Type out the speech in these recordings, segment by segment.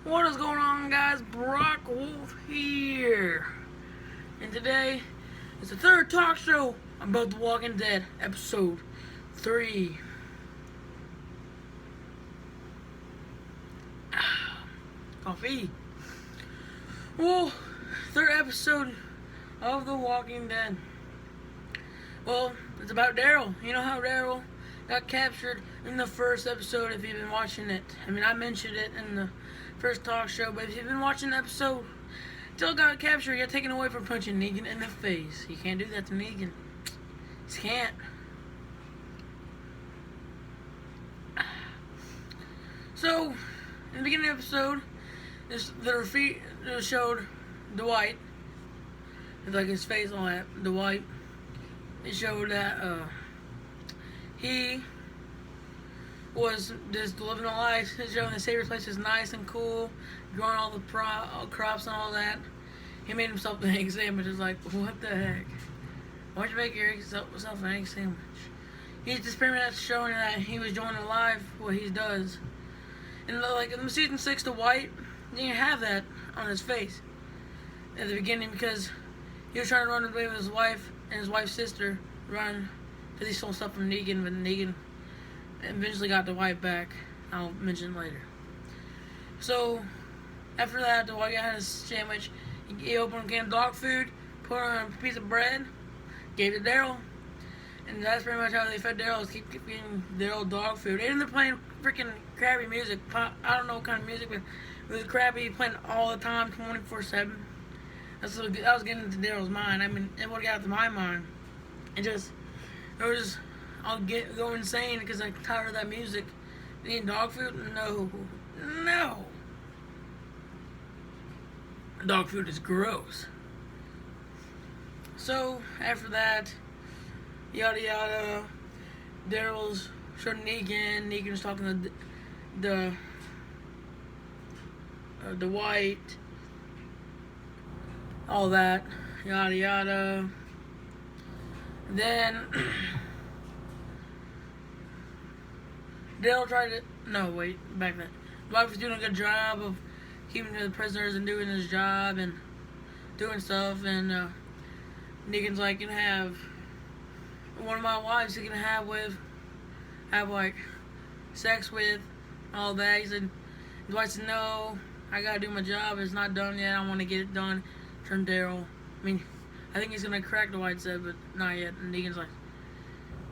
What is going on, guys? Brock Wolf here. And today is the third talk show about The Walking Dead, episode 3. Coffee. Well, third episode of The Walking Dead. Well, it's about Daryl. You know how Daryl got captured in the first episode if you've been watching it. I mean, I mentioned it in the first talk show, but if you've been watching the episode, Daryl got captured, he got taken away for punching Negan in the face. You can't do that to Negan. You can't. So, in the beginning of the episode, they showed Dwight, with like his face on that, Dwight. They showed that he was just living a life, showing the Savior's place is nice and cool, growing all the crops and all that. He made himself an egg sandwich. It's like, what the heck? Why'd you make yourself an egg sandwich? He's just pretty much showing that he was doing alive what he does. And like in season 6, Dwight didn't have that on his face at the beginning because he was trying to run away with his wife and his wife's sister, run because he stole stuff from Negan, but Negan eventually got Dwight back. I'll mention later. So after that, Dwight had his sandwich. He opened a can of dog food, put on a piece of bread, gave it to Daryl, and that's pretty much how they fed Daryl. Is keep giving Daryl dog food. And they're playing freaking crappy music. I don't know what kind of music, but it was crappy, playing all the time, 24/7. That was getting into Daryl's mind. I mean, it would have got to my mind. I'll go insane because I'm tired of that music. Eating dog food? No. Dog food is gross. So after that, yada yada. Daryl's showing Negan. Negan's talking to the White. All that, yada yada. Then Daryl tried to. No, wait, back then. Dwight was doing a good job of keeping the prisoners and doing his job and doing stuff. And Negan's like, you can have one of my wives. You can have like sex with, all that. He said, Dwight said, no, I gotta do my job. It's not done yet. I want to get it done. From Daryl. I mean, I think he's gonna crack, Dwight said, but not yet. And Negan's like,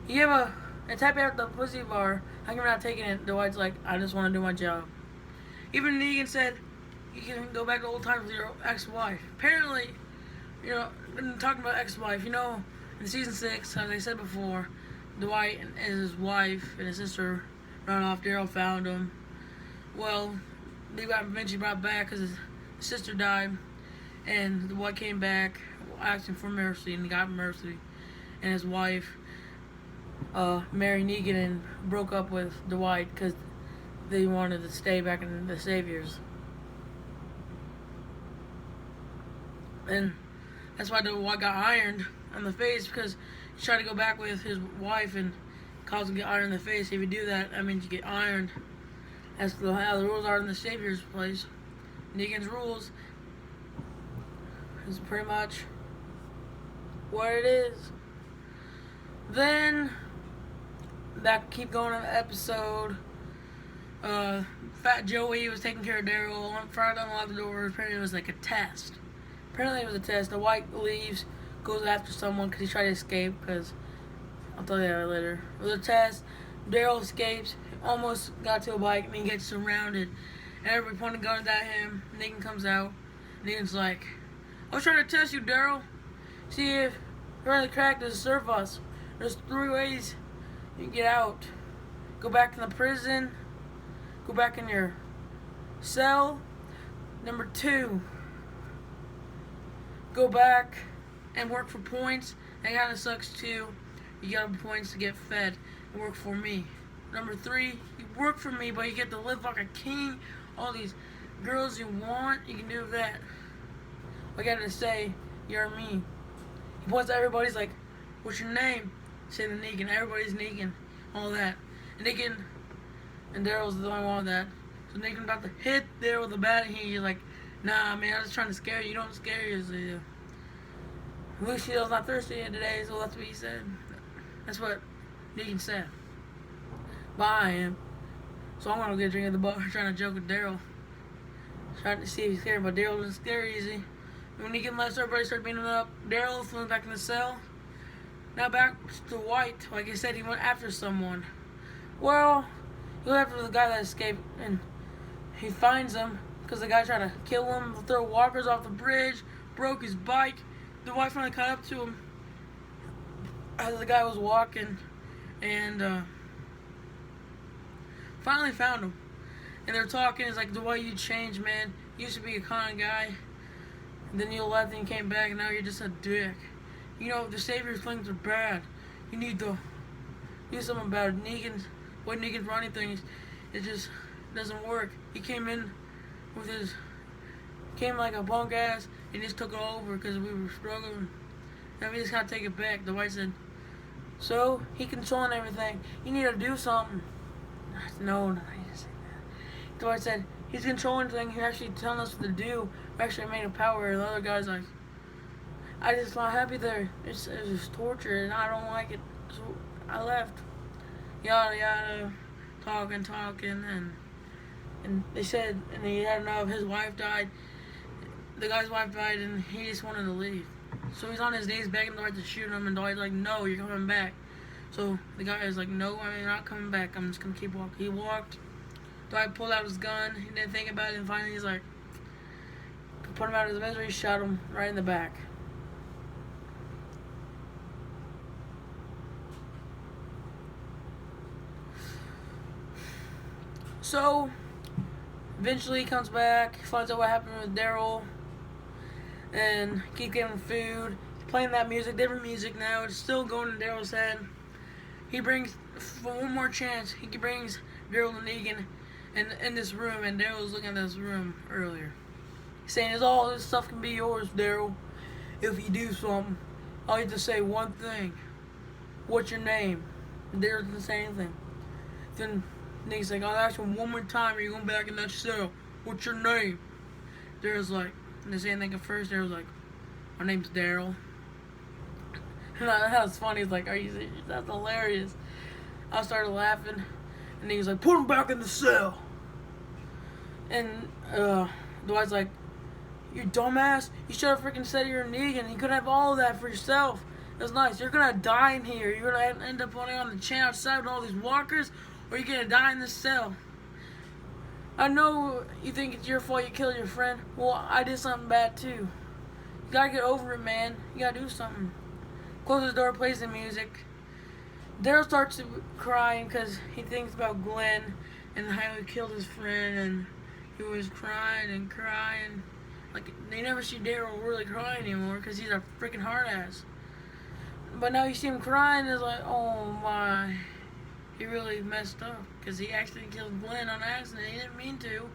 you have a tap out the pussy bar. How come you're not taking it? Dwight's like, I just want to do my job. Even Negan said, you can go back to old times with your ex-wife. Apparently, talking about ex-wife, in season 6, as I said before, Dwight and his wife and his sister ran off. Daryl found them. Well, they got eventually brought back because his sister died. And Dwight came back asking for mercy, and he got mercy. And his wife married Negan and broke up with Dwight because they wanted to stay back in the Saviors. And that's why Dwight got ironed on the face, because he tried to go back with his wife and caused him to get ironed in the face. If you do that, that means you get ironed. That's how the rules are in the Savior's place. Negan's rules is pretty much what it is. Then that keep going on the episode. Fat Joey was taking care of Daryl. Friday unlocked the door. Apparently it was like a test. The White leaves, goes after someone because he tried to escape. Because I'll tell you that later. It was a test. Daryl escapes. Almost got to a bike and he gets surrounded. And everybody pointing guns at him. Negan comes out. Negan's like, I was trying to test you, Daryl. See if you're in the crack to serve us. There's 3 ways you can get out. Go back in the prison. Go back in your cell. Number 2, go back and work for points. That kind of sucks too. You got points to get fed and work for me. Number 3, you work for me, but you get to live like a king. All these girls you want, you can do that. I gotta say, you're me. He points at everybody's like, what's your name? Say the Negan. Everybody's Negan. All that. And Negan and Daryl's the only one with that. So Negan about to hit there with a bat, and he's like, "Nah, man, I was trying to scare you. You don't scare you." So, Lucio's not thirsty today, so that's what he said. That's what Negan said. But I am. So I'm gonna get a drink at the bar, trying to joke with Daryl. Trying to see if he's scared, but Daryl doesn't scare easy. And when Negan lets everybody start beating him up, Daryl flew back in the cell. Now back to White. Like I said, he went after someone. Well, he went after the guy that escaped, and he finds him because the guy tried to kill him, throw walkers off the bridge, broke his bike. The wife finally caught up to him as the guy was walking, and finally found him. And they're talking. It's like, the way you changed, man. You used to be a kind guy, and then you left and came back, and now you're just a dick. You know, the Savior's things are bad. You need to do something about it. Negan's running things, it just doesn't work. He came in with came like a punk ass, and just took it over because we were struggling. Now we just gotta take it back. The White said, so he controlling everything. You need to do something. No, I didn't say that. The White said, he's controlling things. He's actually telling us what to do. We're actually made of power. The other guy's like, I just not happy there. It's just torture, and I don't like it. So I left. Yada yada, talking, and they said, and he had enough. His wife died. The guy's wife died, and he just wanted to leave. So he's on his knees begging Dwight to shoot him, and Dwight's like, no, you're coming back. So the guy is like, no, I'm not coming back. I'm just gonna keep walking. He walked. Dwight pulled out his gun. He didn't think about it, and finally he's like, put him out of his misery, shot him right in the back. So, eventually he comes back, finds out what happened with Daryl, and keeps giving him food. He's playing that music, different music now. It's still going in Daryl's head. He brings, for one more chance, he brings Daryl and Negan in this room, and Daryl was looking at this room earlier. He's saying, all this stuff can be yours, Daryl, if you do something. All you have to say one thing. What's your name? And Daryl doesn't say anything. Then Negan's like, I'll ask you one more time, are you going back in that cell? What's your name? Daryl's like, and they say anything at first, Daryl's like, my name's Daryl. And that was funny. He's like, are you serious? That's hilarious. I started laughing, and he was like, put him back in the cell. And Dwight's like, you dumbass, you should have freaking said you're Negan. You could have all of that for yourself. That's nice. You're gonna die in here. You're gonna end up on the chain outside with all these walkers, or you're gonna die in this cell. I know you think it's your fault you killed your friend. Well, I did something bad too. You gotta get over it, man. You gotta do something. Closes the door, plays the music. Daryl starts crying because he thinks about Glenn and how he killed his friend, and he was crying and crying. Like, they never see Daryl really cry anymore because he's a freaking hard ass. But now you see him crying, it's like, oh my. He really messed up because he actually killed Glenn on accident. He didn't mean to.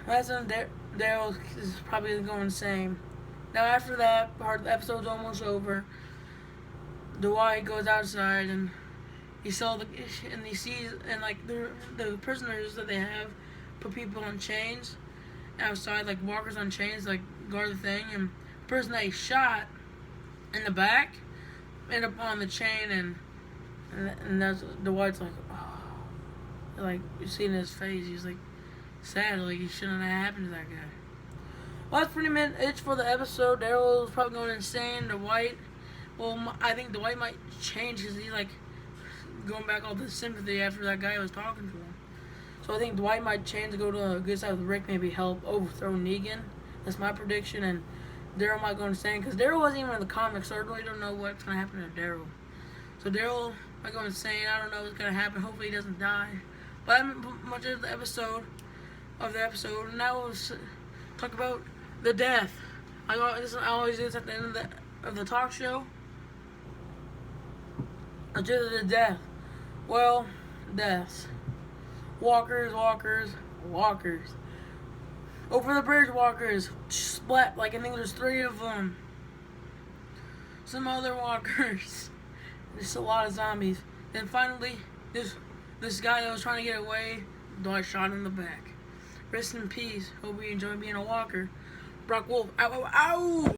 That's when Daryl is probably going insane. Now after that part, the episode's almost over. Dwight goes outside and he sees and like the prisoners that they have put people on chains outside, like walkers on chains, like guard the thing, and the person that he shot in the back ended up on the chain, and that's Dwight's like, oh, like you see in his face, he's like sad, like he shouldn't have happened to that guy. Well, that's pretty much it for the episode. Daryl's probably going insane. Dwight, well, I think Dwight might change because he's like going back all the sympathy after that guy was talking to him. So I think Dwight might change to go to the good side with Rick, maybe help overthrow Negan. That's my prediction. And Daryl might go insane because Daryl wasn't even in the comics, so I really don't know what's going to happen to Daryl. So Daryl might go insane. I don't know what's going to happen. Hopefully he doesn't die. But I'm much of the episode. Now we'll talk about the death. I always do this at the end of the talk show. I'll do the death. Well, deaths. Walkers. Over the bridge walkers. Splat, like I think there's 3 of them. Some other walkers. Just a lot of zombies. Then finally, this this guy that was trying to get away, Dwight shot in the back. Rest in peace. Hope you enjoy being a walker. Brock Wolf. Ow, ow, ow!